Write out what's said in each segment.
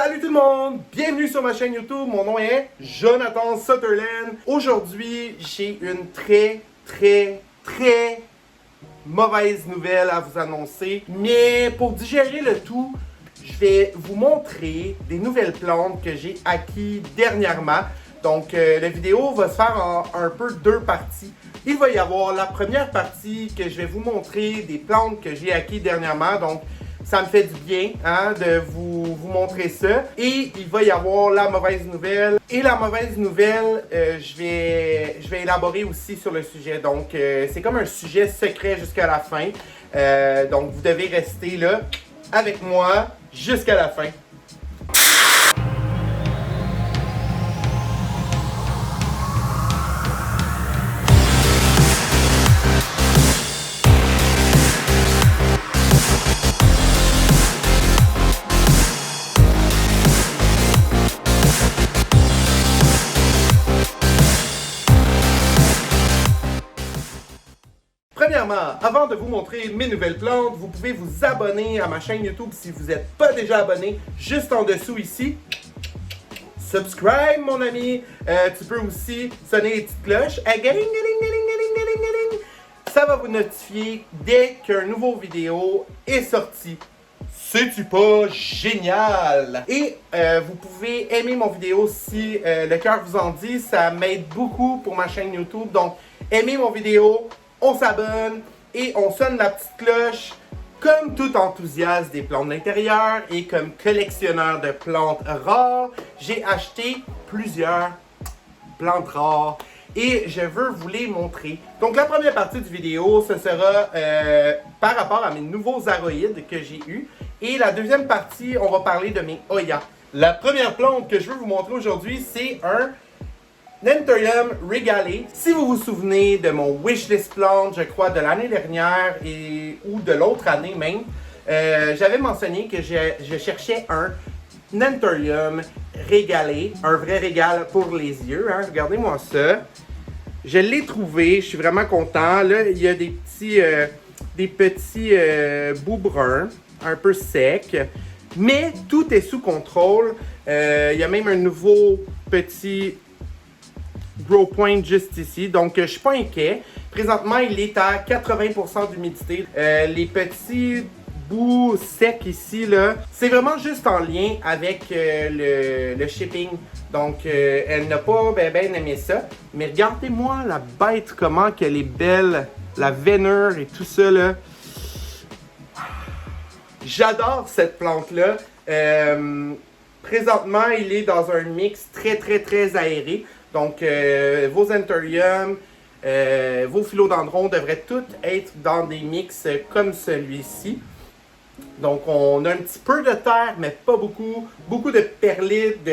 Salut tout le monde! Bienvenue sur ma chaîne YouTube, mon nom est Jonathan Sutherland. Aujourd'hui, j'ai une très mauvaise nouvelle à vous annoncer. Mais pour digérer le tout, je vais vous montrer des nouvelles plantes que j'ai acquises dernièrement. Donc la vidéo va se faire en un peu deux parties. Il va y avoir la première partie que je vais vous montrer des plantes que j'ai acquises dernièrement. Donc ça me fait du bien de vous montrer ça. Et il va y avoir la mauvaise nouvelle. Et la mauvaise nouvelle, je vais élaborer aussi sur le sujet. Donc, c'est comme un sujet secret jusqu'à la fin. Donc, vous devez rester là avec moi jusqu'à la fin. Premièrement, avant de vous montrer mes nouvelles plantes, vous pouvez vous abonner à ma chaîne YouTube si vous n'êtes pas déjà abonné, juste en dessous ici. Subscribe mon ami, tu peux aussi sonner les petites cloches. Ça va vous notifier dès qu'un nouveau vidéo est sorti. C'est-tu pas génial? Et vous pouvez aimer mon vidéo si le cœur vous en dit, ça m'aide beaucoup pour ma chaîne YouTube. Donc aimez mon vidéo, on s'abonne et on sonne la petite cloche. Comme tout enthousiaste des plantes d'intérieur et comme collectionneur de plantes rares, j'ai acheté plusieurs plantes rares et je veux vous les montrer. Donc la première partie du vidéo, ce sera par rapport à mes nouveaux aroïdes que j'ai eus. Et la deuxième partie, on va parler de mes Hoya. La première plante que je veux vous montrer aujourd'hui, c'est un Nentorium Regale. Si vous vous souvenez de mon wishlist plante, je crois de l'année dernière ou de l'autre année même, j'avais mentionné que je cherchais un Nentorium Regale, un vrai régal pour les yeux. Regardez-moi ça. Je l'ai trouvé, je suis vraiment content. Là, il y a des petits bouts bruns, un peu secs, mais tout est sous contrôle. Il y a même un nouveau petit grow point juste ici, donc je suis pas inquiet. Présentement, il est à 80% d'humidité. Les petits bouts secs ici, là, c'est vraiment juste en lien avec le shipping. Donc, elle n'a pas ben aimé ça. Mais regardez-moi la bête, comment qu'elle est belle. La veinure et tout ça, là. J'adore cette plante-là. Présentement, il est dans un mix très aéré. Donc, vos Nentorium, vos philodendrons devraient tous être dans des mix comme celui-ci. Donc, on a un petit peu de terre, mais pas beaucoup. Beaucoup de perlites,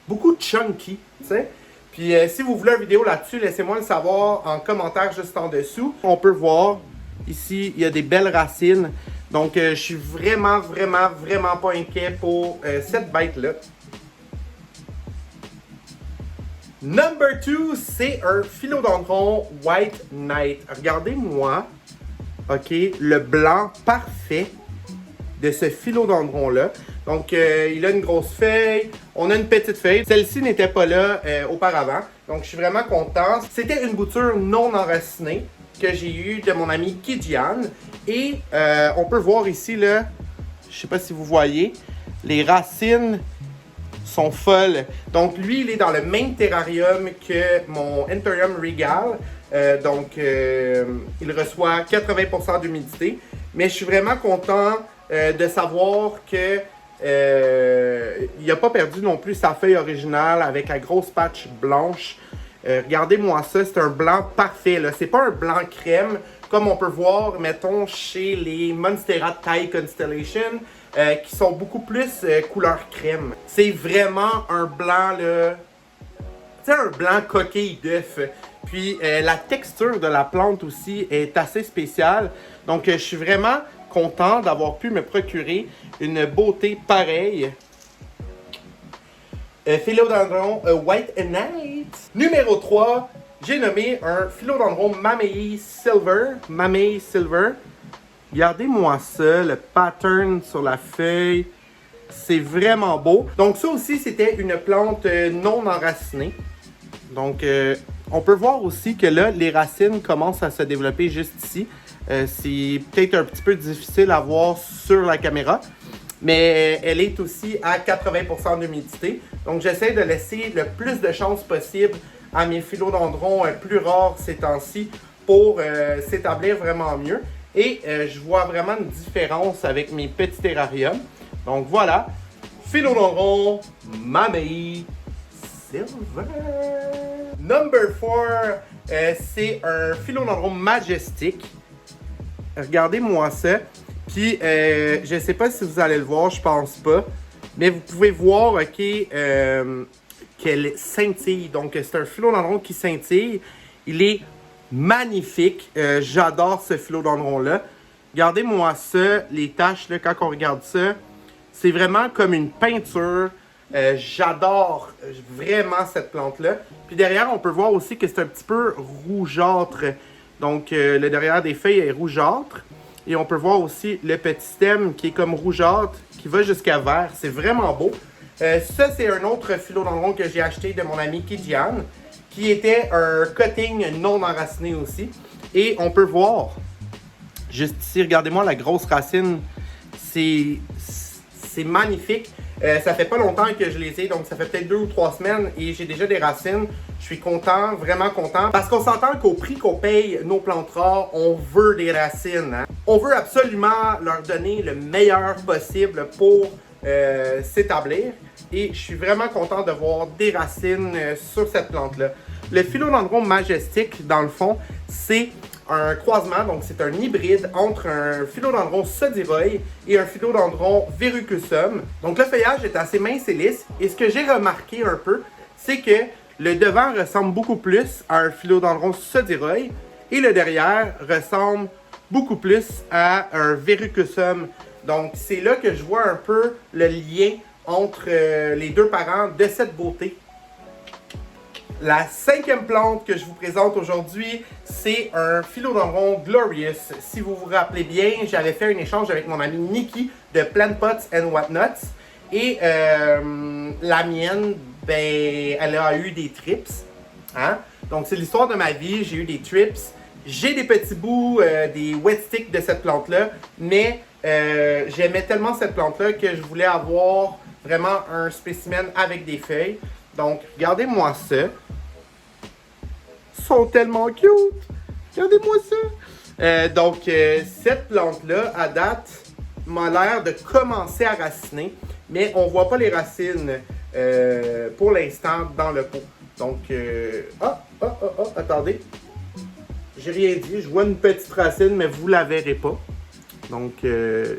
beaucoup de chunky, tu sais. Puis, si vous voulez une vidéo là-dessus, laissez-moi le savoir en commentaire juste en dessous. On peut voir, ici, il y a des belles racines. Donc, je suis vraiment pas inquiet pour cette bête-là. Number 2, c'est un philodendron White Knight. Regardez-moi, ok, le blanc parfait de ce philodendron-là. Donc, il a une grosse feuille, on a une petite feuille. Celle-ci n'était pas là auparavant, donc je suis vraiment content. C'était une bouture non enracinée que j'ai eue de mon ami Kijian. Et on peut voir ici, là, je sais pas si vous voyez, les racines sont folles. Donc lui, il est dans le même terrarium que mon Nentorium Regale. Donc il reçoit 80% d'humidité. Mais je suis vraiment content de savoir que il n'a pas perdu non plus sa feuille originale avec la grosse patch blanche. Regardez-moi ça, c'est un blanc parfait. C'est pas un blanc crème comme on peut voir, mettons, chez les Monstera Thai Constellation, qui sont beaucoup plus couleur crème. C'est vraiment un blanc, là, tu sais, un blanc coquille d'œuf. Puis la texture de la plante aussi est assez spéciale. Donc je suis vraiment content d'avoir pu me procurer une beauté pareille. Philodendron White Knight. Numéro 3, j'ai nommé un philodendron Mamei Silver. Regardez-moi ça, le pattern sur la feuille. C'est vraiment beau. Donc ça aussi, c'était une plante non enracinée. Donc on peut voir aussi que là, les racines commencent à se développer juste ici. C'est peut-être un petit peu difficile à voir sur la caméra, mais elle est aussi à 80% d'humidité. Donc j'essaie de laisser le plus de chance possible à mes philodendrons plus rares ces temps-ci pour s'établir vraiment mieux. Et je vois vraiment une différence avec mes petits terrariums. Donc voilà, philodendron Mamey Silver. Number 4, c'est un philodendron majestique. Regardez-moi ça. Puis, je ne sais pas si vous allez le voir, je pense pas. Mais vous pouvez voir, OK, qu'elle scintille. Donc, c'est un philodendron qui scintille. Il est magnifique. J'adore ce philodendron-là. Regardez-moi ça, les taches, là, quand on regarde ça. C'est vraiment comme une peinture. J'adore vraiment cette plante-là. Puis derrière, on peut voir aussi que c'est un petit peu rougeâtre. Donc, le derrière des feuilles est rougeâtre. Et on peut voir aussi le petit stem qui est comme rougeâtre, qui va jusqu'à vert. C'est vraiment beau. Ça, c'est un autre philodendron que j'ai acheté de mon ami Kijian, qui était un cutting non enraciné aussi. Et on peut voir, juste ici, regardez-moi la grosse racine. C'est magnifique. Ça fait pas longtemps que je les ai, donc ça fait peut-être 2 ou 3 semaines et j'ai déjà des racines. Je suis content, vraiment content, parce qu'on s'entend qu'au prix qu'on paye nos plantes rares, on veut des racines. Hein? On veut absolument leur donner le meilleur possible pour s'établir. Et je suis vraiment content de voir des racines sur cette plante-là. Le philodendron majestique, dans le fond, c'est un croisement, donc c'est un hybride entre un philodendron sodiroï et un philodendron verrucosum. Donc le feuillage est assez mince et lisse. Et ce que j'ai remarqué un peu, c'est que le devant ressemble beaucoup plus à un philodendron sodiroï et le derrière ressemble beaucoup plus à un verrucosum. Donc c'est là que je vois un peu le lien entre les deux parents de cette beauté. La 5e plante que je vous présente aujourd'hui, c'est un philodendron Glorious. Si vous vous rappelez bien, j'avais fait un échange avec mon ami Nikki de Plant Pots and Whatnots. Et la mienne, ben, elle a eu des trips. Hein? Donc c'est l'histoire de ma vie, j'ai eu des trips. J'ai des petits bouts, des wet sticks de cette plante-là. Mais j'aimais tellement cette plante-là que je voulais avoir vraiment un spécimen avec des feuilles. Donc regardez-moi ça. Sont tellement cute! Regardez-moi ça! Donc, cette plante-là, à date, m'a l'air de commencer à raciner, mais on voit pas les racines pour l'instant dans le pot. Donc, attendez. J'ai rien dit, je vois une petite racine, mais vous la verrez pas. Donc,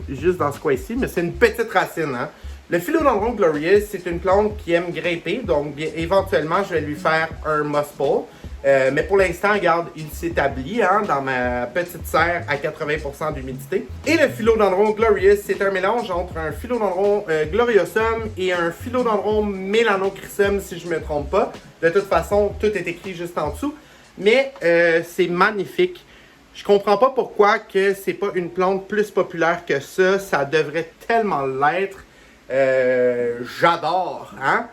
juste dans ce coin-ci, mais c'est une petite racine, hein? Le philodendron Glorious, c'est une plante qui aime grimper, donc éventuellement, je vais lui faire un moss pole. Mais pour l'instant, regarde, il s'établit hein, dans ma petite serre à 80% d'humidité. Et le philodendron Glorious, c'est un mélange entre un philodendron gloriosum et un philodendron melanochrysum, si je ne me trompe pas. De toute façon, tout est écrit juste en dessous. Mais c'est magnifique. Je comprends pas pourquoi que c'est pas une plante plus populaire que ça. Ça devrait tellement l'être. J'adore, hein?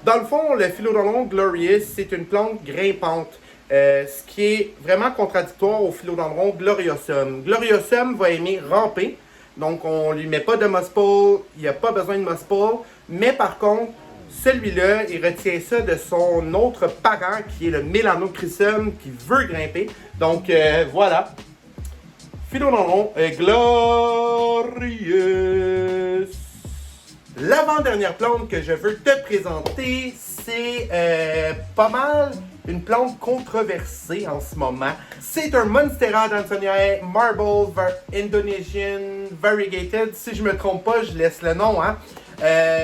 Dans le fond, le philodendron Glorious, c'est une plante grimpante. Ce qui est vraiment contradictoire au philodendron Gloriosum. Gloriosum va aimer ramper. Donc, on ne lui met pas de moss pole. Il n'y a pas besoin de moss pole. Mais par contre, celui-là, il retient ça de son autre parent qui est le Melanochrysum qui veut grimper. Donc, voilà. Philodendron Glorious. L'avant-dernière plante que je veux te présenter, c'est pas mal une plante controversée en ce moment. C'est un Monstera dansoniae Marble Indonesian Variegated. Si je me trompe pas, je laisse le nom. Hein?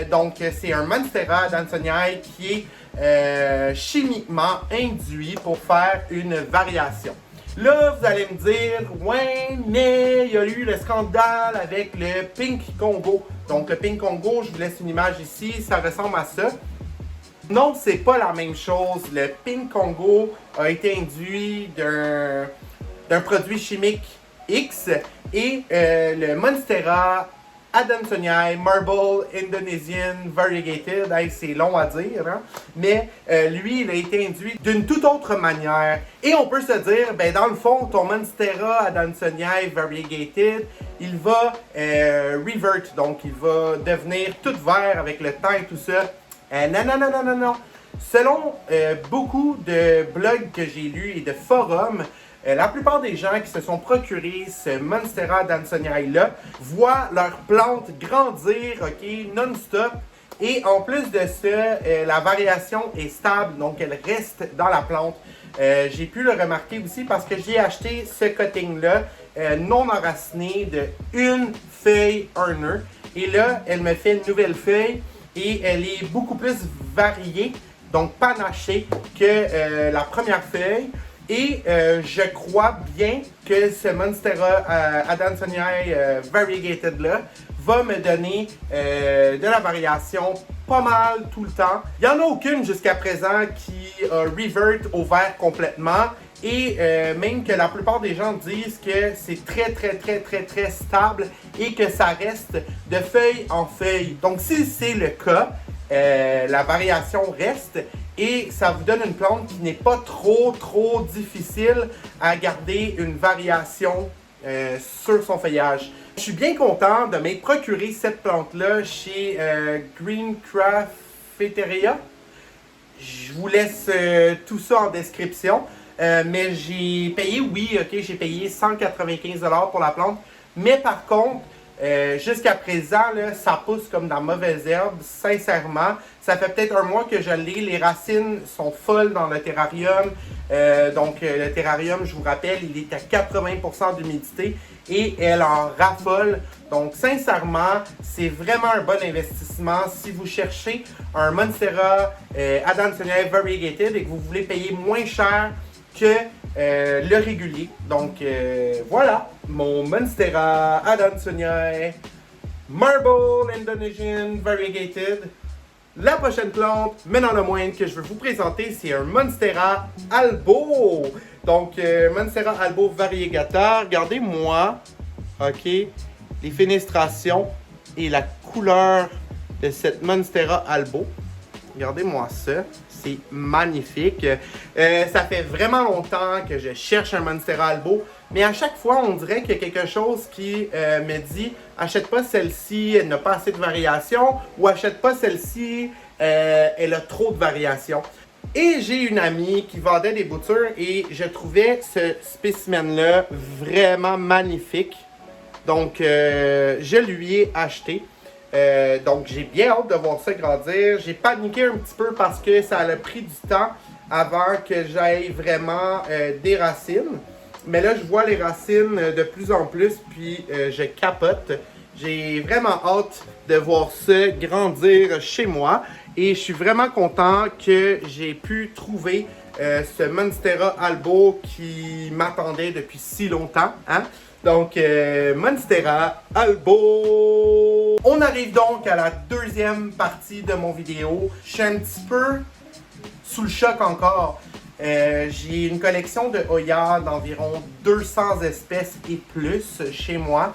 Donc, c'est un Monstera dansoniae qui est chimiquement induit pour faire une variation. Là, vous allez me dire, ouais, mais il y a eu le scandale avec le Pink Congo. Donc, le Pink Congo, je vous laisse une image ici, ça ressemble à ça. Non, c'est pas la même chose. Le Pink Congo a été induit d'un produit chimique X et le Monstera Adansonii Marble Indonesian Variegated. Hey, c'est long à dire, hein? Mais lui, il a été induit d'une toute autre manière. Et on peut se dire, ben dans le fond, ton Monstera Adansonii Variegated, il va revert, donc il va devenir tout vert avec le temps et tout ça. Non, non, non, non, non, non. Selon beaucoup de blogs que j'ai lus et de forums, la plupart des gens qui se sont procurés ce Monstera Adansonii-là voient leur plante grandir, ok, non-stop. Et en plus de ça, la variation est stable, donc elle reste dans la plante. J'ai pu le remarquer aussi parce que j'ai acheté ce cutting-là, non enraciné, de une feuille earner. Et là, elle me fait une nouvelle feuille et elle est beaucoup plus variée, donc panachée, que la première feuille. Et je crois bien que ce Monstera Adansonii Variegated là va me donner de la variation pas mal tout le temps. Il n'y en a aucune jusqu'à présent qui revert au vert complètement. Et même que la plupart des gens disent que c'est très stable et que ça reste de feuille en feuille. Donc si c'est le cas, la variation reste et ça vous donne une plante qui n'est pas trop difficile à garder une variation sur son feuillage. Je suis bien content de m'être procuré cette plante-là chez Greencrafteria. Je vous laisse tout ça en description. Mais j'ai payé, oui, ok, j'ai payé 195$ pour la plante. Mais par contre, jusqu'à présent, là, ça pousse comme dans mauvaise herbe, sincèrement. Ça fait peut-être un mois que je l'ai. Les racines sont folles dans le terrarium. Donc, le terrarium, je vous rappelle, il est à 80% d'humidité et elle en raffole. Donc, sincèrement, c'est vraiment un bon investissement. Si vous cherchez un Monstera Adansonii Variegated et que vous voulez payer moins cher que le régulier. Donc, voilà, mon Monstera Adansonii Marble Indonesian Variegated. La prochaine plante, mais non la moindre, que je veux vous présenter, c'est un Monstera Albo. Donc, Monstera Albo Variegata. Regardez-moi, ok, les fenestrations et la couleur de cette Monstera Albo. Regardez-moi ça. C'est magnifique. Ça fait vraiment longtemps que je cherche un Monstera Albo, mais à chaque fois, on dirait qu'il y a quelque chose qui me dit « Achète pas celle-ci, elle n'a pas assez de variation » ou « Achète pas celle-ci, elle a trop de variation ». Et j'ai une amie qui vendait des boutures et je trouvais ce spécimen-là vraiment magnifique. Donc, je lui ai acheté. Donc j'ai bien hâte de voir ça grandir. J'ai paniqué un petit peu parce que ça a pris du temps avant que j'aille vraiment des racines. Mais là je vois les racines de plus en plus puis je capote. J'ai vraiment hâte de voir ça grandir chez moi. Et je suis vraiment content que j'ai pu trouver ce Monstera Albo qui m'attendait depuis si longtemps, hein? Donc, Monstera Albo. On arrive donc à la deuxième partie de mon vidéo. Je suis un petit peu sous le choc encore. J'ai une collection de Hoya d'environ 200 espèces et plus chez moi.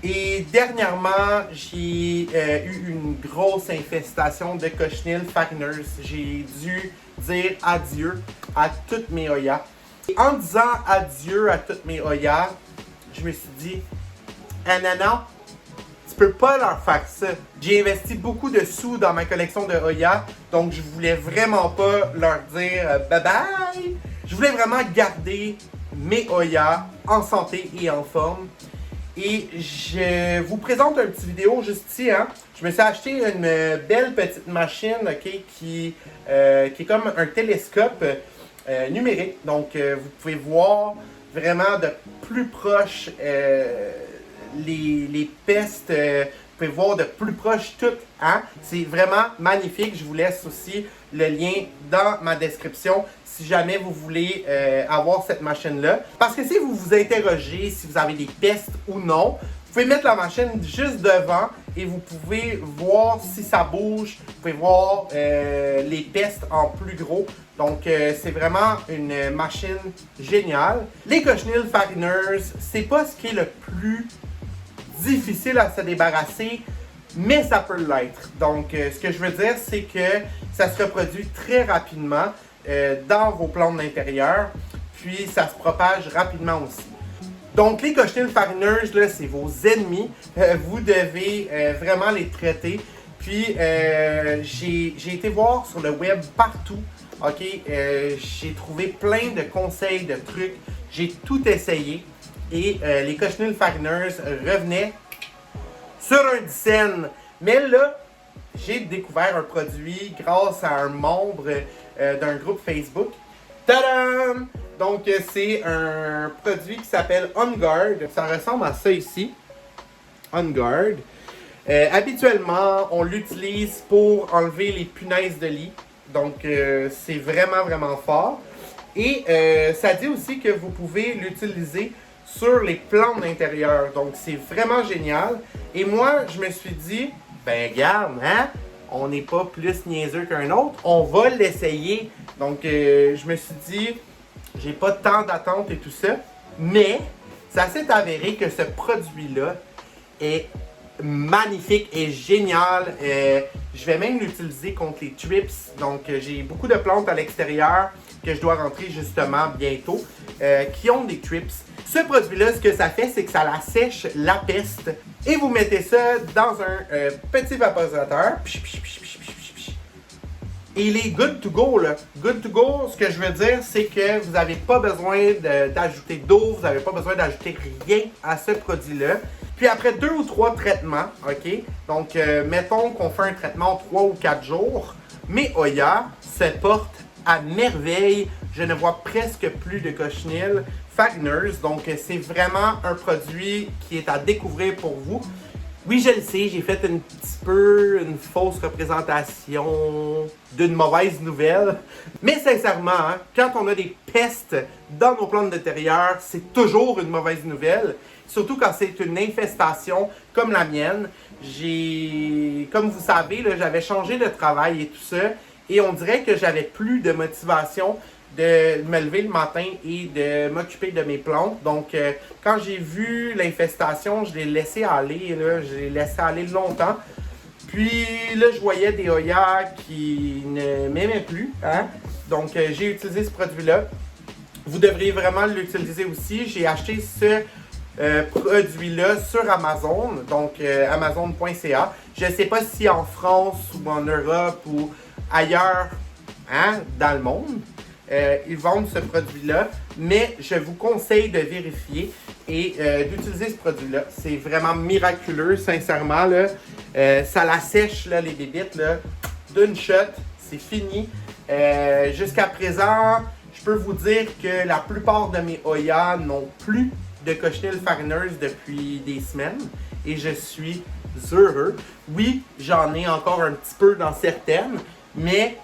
Et dernièrement, j'ai eu une grosse infestation de cochenilles farineuses. J'ai dû dire adieu à toutes mes Hoya. Et en disant adieu à toutes mes Hoya, je me suis dit, ah non, tu peux pas leur faire ça. J'ai investi beaucoup de sous dans ma collection de Hoya, donc je voulais vraiment pas leur dire bye bye. Je voulais vraiment garder mes Hoya en santé et en forme. Et je vous présente une petite vidéo juste ici, hein. Je me suis acheté une belle petite machine, ok, qui est comme un télescope numérique. Donc vous pouvez voir vraiment de plus proche les pestes, vous pouvez voir de plus proche tout, hein? C'est vraiment magnifique. Je vous laisse aussi le lien dans ma description si jamais vous voulez avoir cette machine-là. Parce que si vous vous interrogez si vous avez des pestes ou non, vous pouvez mettre la machine juste devant et vous pouvez voir si ça bouge. Vous pouvez voir les pestes en plus gros. Donc, c'est vraiment une machine géniale. Les cochenilles farineuses, c'est pas ce qui est le plus difficile à se débarrasser, mais ça peut l'être. Donc, ce que je veux dire, c'est que ça se reproduit très rapidement dans vos plantes d'intérieur, puis ça se propage rapidement aussi. Donc, les cochenilles farineuses, là, c'est vos ennemis. Vous devez vraiment les traiter. Puis, j'ai été voir sur le web partout. OK? J'ai trouvé plein de conseils, de trucs. J'ai tout essayé. Et les cochenilles farineuses revenaient sur un dixaine. Mais là, j'ai découvert un produit grâce à un membre d'un groupe Facebook. Tadam! Donc, c'est un produit qui s'appelle On Guard. Ça ressemble à ça ici. On Guard. Habituellement, on l'utilise pour enlever les punaises de lit. Donc, c'est vraiment, vraiment fort. Et ça dit aussi que vous pouvez l'utiliser sur les plantes d'intérieur. Donc, c'est vraiment génial. Et moi, je me suis dit, ben, regarde, hein? On n'est pas plus niaiseux qu'un autre. On va l'essayer. Donc, je me suis dit, j'ai pas de temps d'attente et tout ça. Mais, ça s'est avéré que ce produit-là est magnifique et génial. Je vais même l'utiliser contre les trips. Donc, j'ai beaucoup de plantes à l'extérieur que je dois rentrer justement bientôt qui ont des trips. Ce produit-là, ce que ça fait, c'est que ça la sèche la peste. Et vous mettez ça dans un petit vaporisateur. Et il est good to go, là. Good to go, ce que je veux dire, c'est que vous n'avez pas besoin d'ajouter d'eau, vous n'avez pas besoin d'ajouter rien à ce produit-là. Puis après 2 ou 3 traitements, OK? Donc, mettons qu'on fait un traitement 3 ou 4 jours, mes Hoya se portent à merveille. Je ne vois presque plus de cochenilles farineuses. Donc, c'est vraiment un produit qui est à découvrir pour vous. Oui, je le sais, j'ai fait un petit peu une fausse représentation d'une mauvaise nouvelle. Mais sincèrement, hein, quand on a des pestes dans nos plantes d'intérieur, c'est toujours une mauvaise nouvelle. Surtout quand c'est une infestation comme la mienne. Comme vous savez, là, j'avais changé de travail et tout ça. Et on dirait que j'avais plus de motivation de me lever le matin et de m'occuper de mes plantes. Donc, quand j'ai vu l'infestation, je l'ai laissé aller. Là, je l'ai laissé aller longtemps. Puis là, je voyais des Hoya qui ne m'aimaient plus. Hein? Donc, j'ai utilisé ce produit-là. Vous devriez vraiment l'utiliser aussi. J'ai acheté ce produit-là sur Amazon. Donc, amazon.ca. Je ne sais pas si en France ou en Europe ou ailleurs, hein, dans le monde, ils vendent ce produit-là, mais je vous conseille de vérifier et d'utiliser ce produit-là. C'est vraiment miraculeux, sincèrement. Là. Ça la sèche, là, les bébites, là, d'une shot. C'est fini. Jusqu'à présent, je peux vous dire que la plupart de mes Hoya n'ont plus de cochenilles farineuses depuis des semaines et je suis heureux. Oui, j'en ai encore un petit peu dans certaines, mais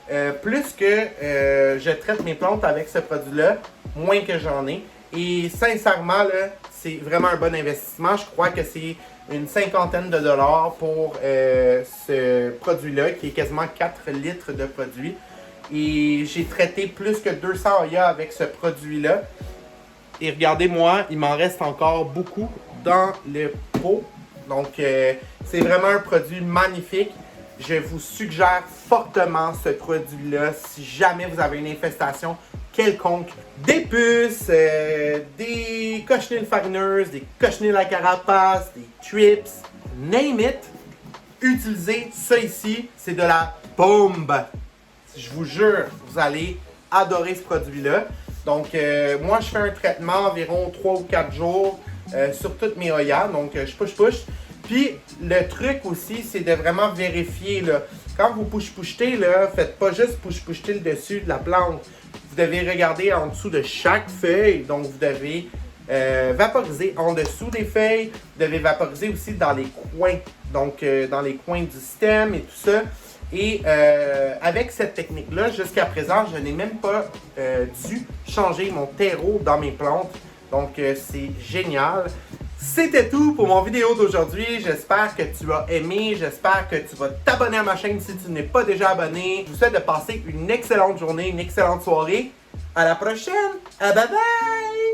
plus que je traite mes plantes avec ce produit-là, moins que j'en ai. Et sincèrement, là, c'est vraiment un bon investissement. Je crois que c'est une cinquantaine de dollars pour ce produit-là, qui est quasiment 4 litres de produit. Et j'ai traité plus que 200 Hoya avec ce produit-là. Et regardez-moi, il m'en reste encore beaucoup dans le pot. Donc, c'est vraiment un produit magnifique. Je vous suggère fortement ce produit-là si jamais vous avez une infestation quelconque. Des puces, des cochenilles farineuses, des cochenilles à carapace, des trips, name it. Utilisez ça ici, c'est de la bombe. Je vous jure, vous allez adorer ce produit-là. Donc, moi, je fais un traitement environ 3 ou 4 jours sur toutes mes Hoya. Donc, je push. Puis, le truc aussi, c'est de vraiment vérifier, là. Quand vous push-pushetez, là, faites pas juste push-pusheter le dessus de la plante. Vous devez regarder en dessous de chaque feuille. Donc, vous devez vaporiser en dessous des feuilles. Vous devez vaporiser aussi dans les coins. Donc, dans les coins du stem et tout ça. Et avec cette technique-là, jusqu'à présent, je n'ai même pas dû changer mon terreau dans mes plantes. Donc, c'est génial. C'était tout pour mon vidéo d'aujourd'hui. J'espère que tu as aimé. J'espère que tu vas t'abonner à ma chaîne si tu n'es pas déjà abonné. Je vous souhaite de passer une excellente journée, une excellente soirée. À la prochaine. Bye bye!